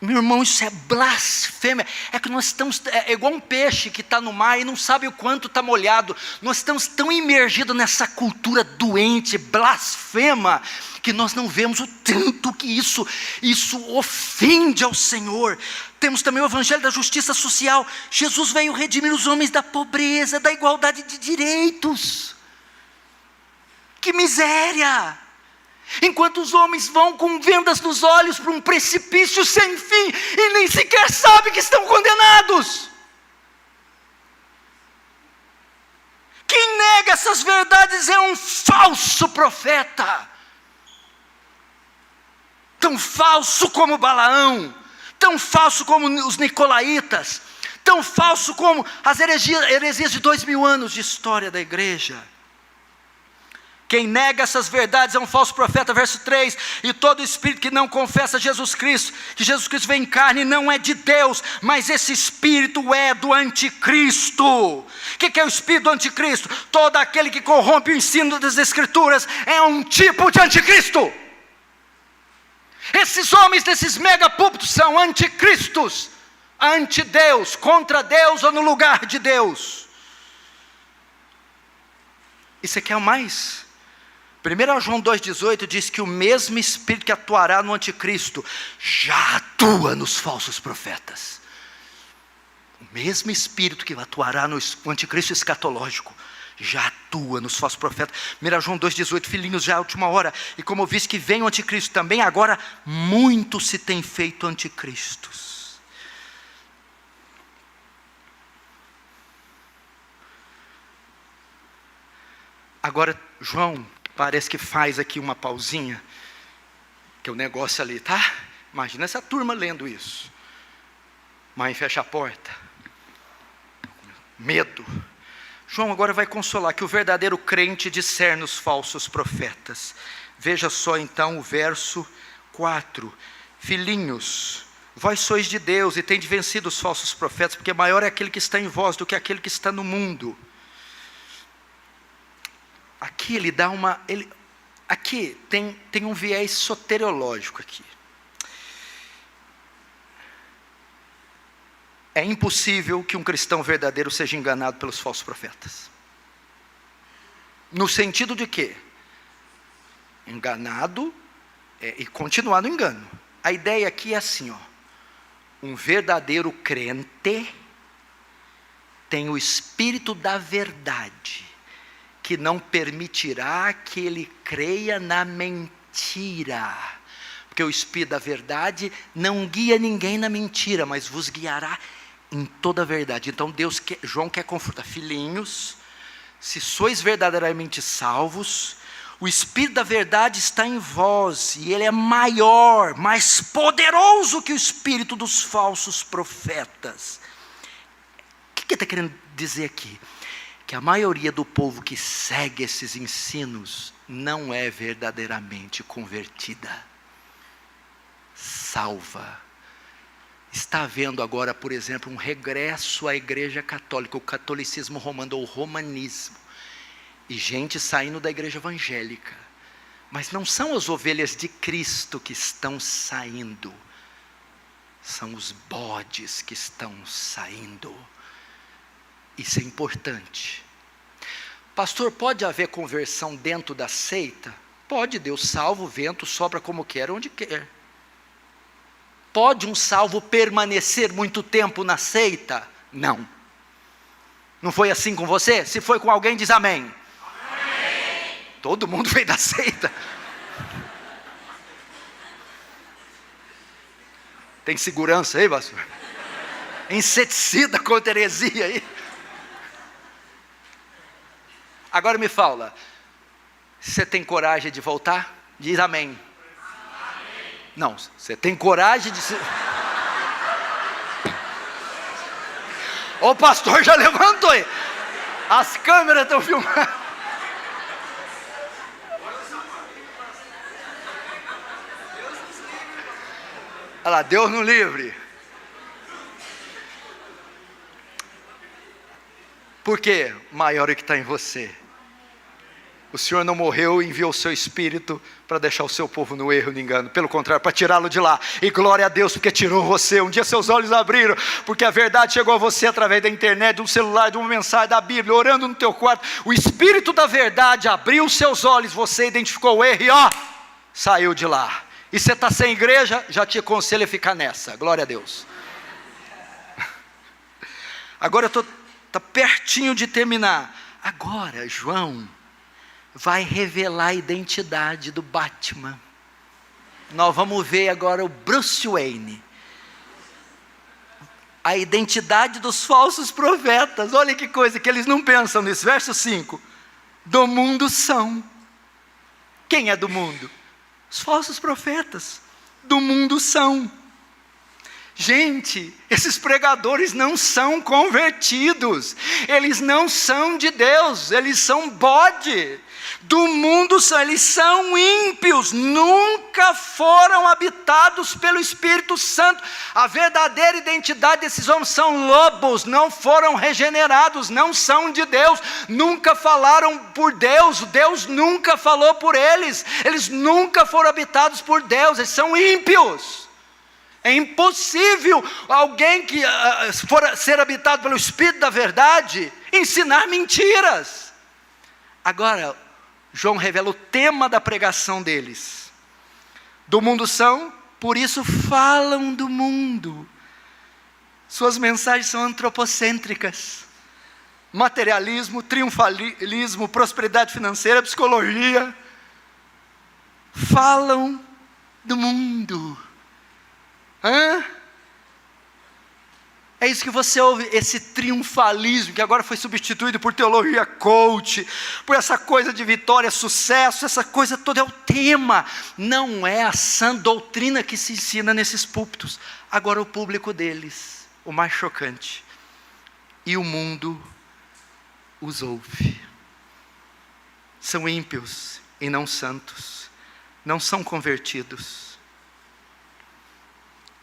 meu irmão, isso é blasfêmia. É que nós estamos, é igual um peixe que está no mar e não sabe o quanto está molhado. Nós estamos tão imergidos nessa cultura doente, blasfema, que nós não vemos o tanto que isso ofende ao Senhor. Temos também o Evangelho da justiça social. Jesus veio redimir os homens da pobreza, da igualdade de direitos. Que miséria! Enquanto os homens vão com vendas nos olhos para um precipício sem fim, e nem sequer sabem que estão condenados. Quem nega essas verdades é um falso profeta, tão falso como Balaão, tão falso como os nicolaítas, tão falso como as heresias de 2000 anos de história da igreja. Quem nega essas verdades é um falso profeta, verso 3, e todo espírito que não confessa Jesus Cristo, que Jesus Cristo vem em carne, não é de Deus, mas esse espírito é do anticristo. O que é o espírito do anticristo? Todo aquele que corrompe o ensino das escrituras é um tipo de anticristo. Esses homens desses megapúlpitos são anticristos, anti-Deus, contra Deus ou no lugar de Deus. E você quer mais? 1 João 2,18 diz que o mesmo Espírito que atuará no anticristo, já atua nos falsos profetas. O mesmo Espírito que atuará no anticristo escatológico, já atua nos falsos profetas. 1 João 2,18, filhinhos, já é a última hora. E como eu vi que vem o anticristo também, agora muito se tem feito anticristos. Agora, João parece que faz aqui uma pausinha, que é o negócio ali, tá? Imagina essa turma lendo isso. Mãe, fecha a porta. Medo. João agora vai consolar que o verdadeiro crente discerne os falsos profetas. Veja só então o verso 4. Filhinhos, vós sois de Deus e tendes vencido os falsos profetas, porque maior é aquele que está em vós do que aquele que está no mundo. Aqui ele dá uma... aqui tem um viés soteriológico aqui. É impossível que um cristão verdadeiro seja enganado pelos falsos profetas. No sentido de quê? Enganado e continuar no engano. A ideia aqui é assim, ó. Um verdadeiro crente tem o Espírito da verdade, que não permitirá que ele creia na mentira. Porque o Espírito da verdade não guia ninguém na mentira, mas vos guiará em toda a verdade. Então João quer confortar, filhinhos, se sois verdadeiramente salvos, o Espírito da verdade está em vós, e ele é maior, mais poderoso que o espírito dos falsos profetas. O que ele está querendo dizer aqui? Que a maioria do povo que segue esses ensinos não é verdadeiramente convertida, salva. Está havendo agora, por exemplo, um regresso à igreja católica, o catolicismo romano, ou o romanismo, e gente saindo da igreja evangélica, mas não são as ovelhas de Cristo que estão saindo, são os bodes que estão saindo. Isso é importante. Pastor, pode haver conversão dentro da seita? Pode, Deus salva, o vento sopra como quer, onde quer. Pode um salvo permanecer muito tempo na seita? Não. Não foi assim com você? Se foi com alguém, diz amém. Amém. Todo mundo veio da seita. Tem segurança aí, pastor? Inseticida contra heresia aí. Agora me fala, você tem coragem de voltar? Diz amém. Não, você tem coragem de se... O pastor já levantou aí. As câmeras estão filmando. Olha lá, Deus no livre. Por quê? Maior é o que está em você. O Senhor não morreu e enviou o seu Espírito para deixar o seu povo no erro e no engano. Pelo contrário, para tirá-lo de lá. E glória a Deus, porque tirou você. Um dia seus olhos abriram, porque a verdade chegou a você através da internet, de um celular, de uma mensagem da Bíblia, orando no teu quarto. O Espírito da verdade abriu os seus olhos, você identificou o erro e saiu de lá. E você está sem igreja, já te aconselho a ficar nessa. Glória a Deus. Agora eu estou pertinho de terminar. Agora, João vai revelar a identidade do Batman. Nós vamos ver agora o Bruce Wayne. A identidade dos falsos profetas. Olha que coisa que eles não pensam nisso. Verso 5. Do mundo são. Quem é do mundo? Os falsos profetas. Do mundo são. Gente, esses pregadores não são convertidos. Eles não são de Deus. Eles são bode. Do mundo são, eles são ímpios, nunca foram habitados pelo Espírito Santo. A verdadeira identidade desses homens são lobos, não foram regenerados, não são de Deus, nunca falaram por Deus, Deus nunca falou por eles nunca foram habitados por Deus, eles são ímpios. É impossível alguém que for ser habitado pelo Espírito da verdade ensinar mentiras. Agora, João revela o tema da pregação deles. Do mundo são, por isso falam do mundo. Suas mensagens são antropocêntricas. Materialismo, triunfalismo, prosperidade financeira, psicologia. Falam do mundo. É isso que você ouve, esse triunfalismo, que agora foi substituído por teologia coach, por essa coisa de vitória, sucesso, essa coisa toda é o tema, não é a sã doutrina que se ensina nesses púlpitos. Agora o público deles, o mais chocante, e o mundo os ouve. São ímpios e não santos, não são convertidos.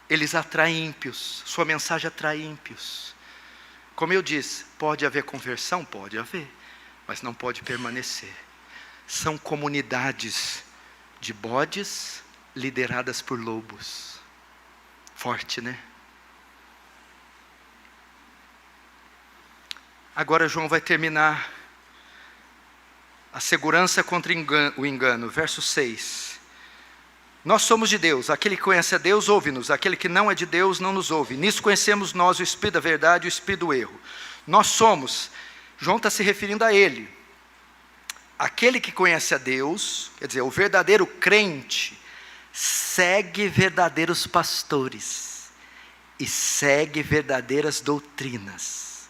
Eles atraem ímpios, sua mensagem atrai ímpios. Como eu disse, pode haver conversão? Pode haver, mas não pode permanecer. São comunidades de bodes lideradas por lobos. Forte, né? Agora João vai terminar a segurança contra o engano, verso 6. Nós somos de Deus, aquele que conhece a Deus ouve-nos, aquele que não é de Deus não nos ouve. Nisso conhecemos nós o Espírito da verdade e o Espírito do erro. Nós somos, João está se referindo a ele, aquele que conhece a Deus, quer dizer, o verdadeiro crente, segue verdadeiros pastores e segue verdadeiras doutrinas.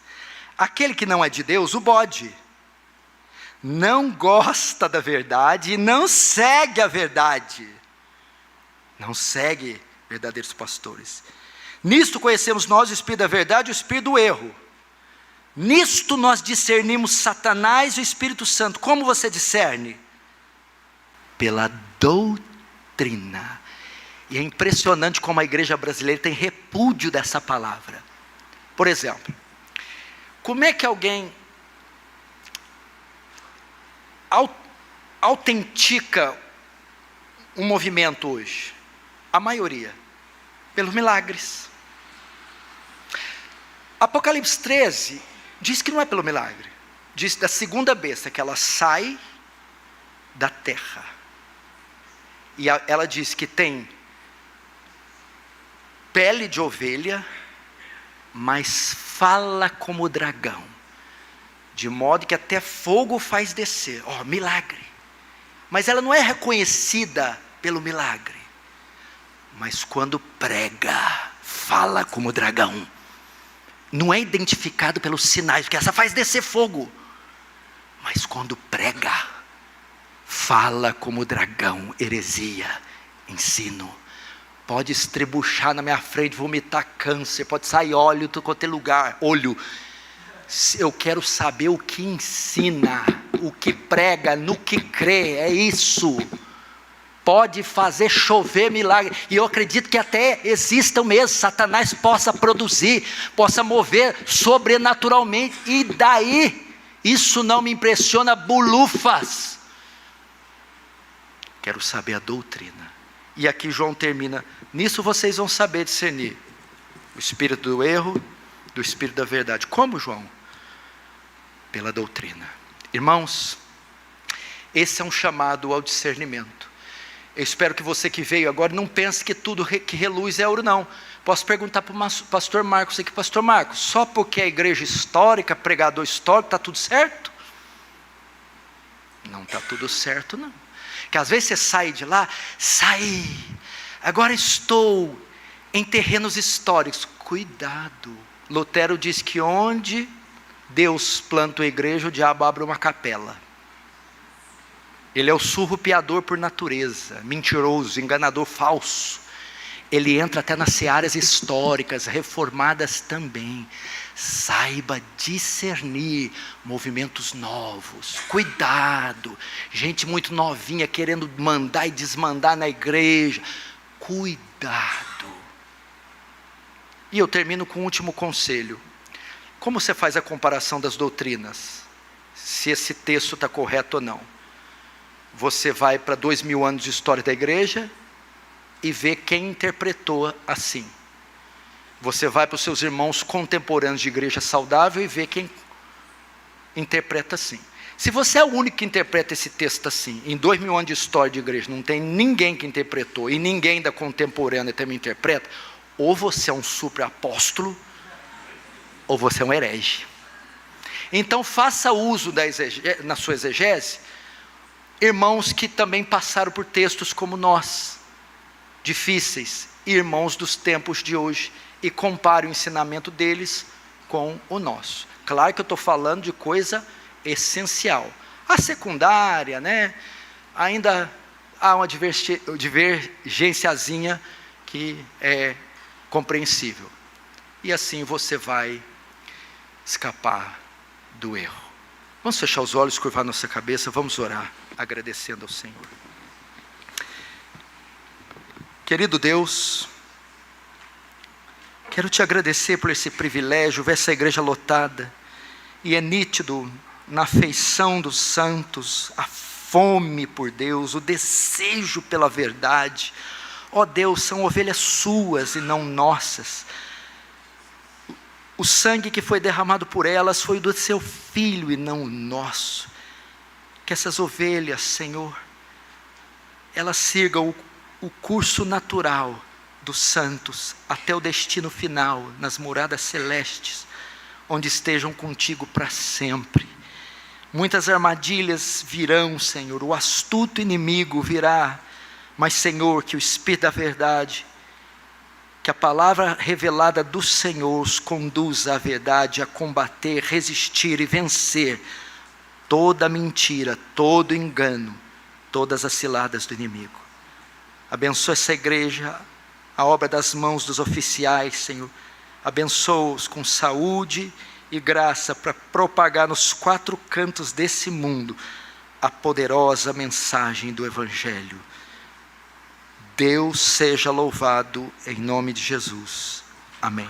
Aquele que não é de Deus, o bode, não gosta da verdade e não segue a verdade. Não segue verdadeiros pastores. Nisto conhecemos nós o Espírito da verdade e o Espírito do erro. Nisto nós discernimos Satanás e o Espírito Santo. Como você discerne? Pela doutrina. E é impressionante como a igreja brasileira tem repúdio dessa palavra. Por exemplo, como é que alguém autentica um movimento hoje? A maioria, pelos milagres. Apocalipse 13 diz que não é pelo milagre. Diz da segunda besta, que ela sai da terra. E ela diz que tem pele de ovelha, mas fala como dragão. De modo que até fogo faz descer. Milagre. Mas ela não é reconhecida pelo milagre. Mas quando prega, fala como dragão. Não é identificado pelos sinais, porque essa faz descer fogo. Mas quando prega, fala como dragão, heresia, ensino. Pode estrebuchar na minha frente, vomitar câncer, pode sair óleo de qualquer lugar, olho. Eu quero saber o que ensina, o que prega, no que crê, é isso. Pode fazer chover milagre, e eu acredito que até existam mesmo, Satanás possa produzir, possa mover sobrenaturalmente, e daí, isso não me impressiona bulufas. Quero saber a doutrina, e aqui João termina, nisso vocês vão saber discernir, o espírito do erro, do espírito da verdade. Como, João? Pela doutrina. Irmãos, esse é um chamado ao discernimento. Eu espero que você que veio agora não pense que tudo que reluz é ouro, não. Posso perguntar para o pastor Marcos aqui, pastor Marcos, só porque é igreja histórica, pregador histórico, está tudo certo? Não está tudo certo, não. Porque às vezes você sai de lá, agora estou em terrenos históricos. Cuidado. Lutero diz que onde Deus planta a igreja, o diabo abre uma capela. Ele é o surrupiador por natureza, mentiroso, enganador, falso. ele entra até nas searas históricas, reformadas também. Saiba discernir movimentos novos. Cuidado, gente muito novinha querendo mandar e desmandar na igreja. Cuidado. E eu termino com um último conselho. Como você faz a comparação das doutrinas? Se esse texto está correto ou não. Você vai para 2000 anos de história da igreja e vê quem interpretou assim. Você vai para os seus irmãos contemporâneos de igreja saudável e vê quem interpreta assim. Se você é o único que interpreta esse texto assim, em 2000 anos de história de igreja, não tem ninguém que interpretou, e ninguém da contemporânea também interpreta, ou você é um super apóstolo, ou você é um herege. Então faça uso na sua exegese, irmãos que também passaram por textos como nós, difíceis, irmãos dos tempos de hoje, e compare o ensinamento deles com o nosso. Claro que eu estou falando de coisa essencial. A secundária, né? Ainda há uma divergênciazinha que é compreensível. E assim você vai escapar do erro. Vamos fechar os olhos, curvar nossa cabeça, vamos orar, agradecendo ao Senhor. Querido Deus, quero te agradecer por esse privilégio, ver essa igreja lotada, e é nítido na afeição dos santos, a fome por Deus, o desejo pela verdade. Ó Deus, são ovelhas suas e não nossas. O sangue que foi derramado por elas foi do seu filho e não o nosso. Que essas ovelhas, Senhor, elas sigam o curso natural dos santos até o destino final, nas moradas celestes, onde estejam contigo para sempre. Muitas armadilhas virão, Senhor, o astuto inimigo virá, mas, Senhor, que o Espírito da verdade, que a palavra revelada do Senhor os conduza à verdade, a combater, resistir e vencer toda mentira, todo engano, todas as ciladas do inimigo. Abençoa essa igreja, a obra das mãos dos oficiais, Senhor. Abençoa-os com saúde e graça para propagar nos 4 cantos desse mundo a poderosa mensagem do Evangelho. Deus seja louvado em nome de Jesus. Amém.